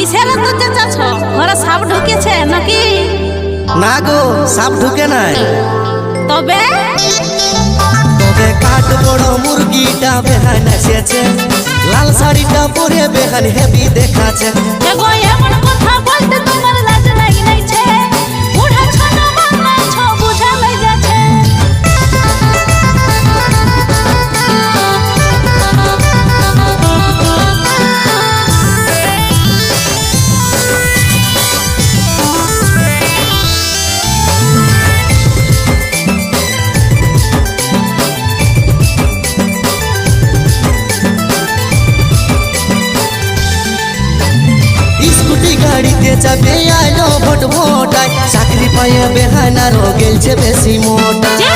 কিসের এত চেঁচাছ? ঘরে সাপ ঢুকেছে নাকি? না গো, সাপ ঢুকে নাই। তবে তবে কাঠ বড় মুরগিটা বেহান এসেছে, লাল শাড়িটা পরে বেহান হেভি দেখাচ্ছে। এগো এমন কথা বলতে তোমার লাজ লাগি নাইছে? বুড়া ছোট বানাইছ বুঝা লই যাচ্ছে। স্কুটি গাড়িতে যাবে আইলো ভোট ভোটায়, চাকরি পাইয়ে বেহানারও গেলছে বেশি মোটা। যে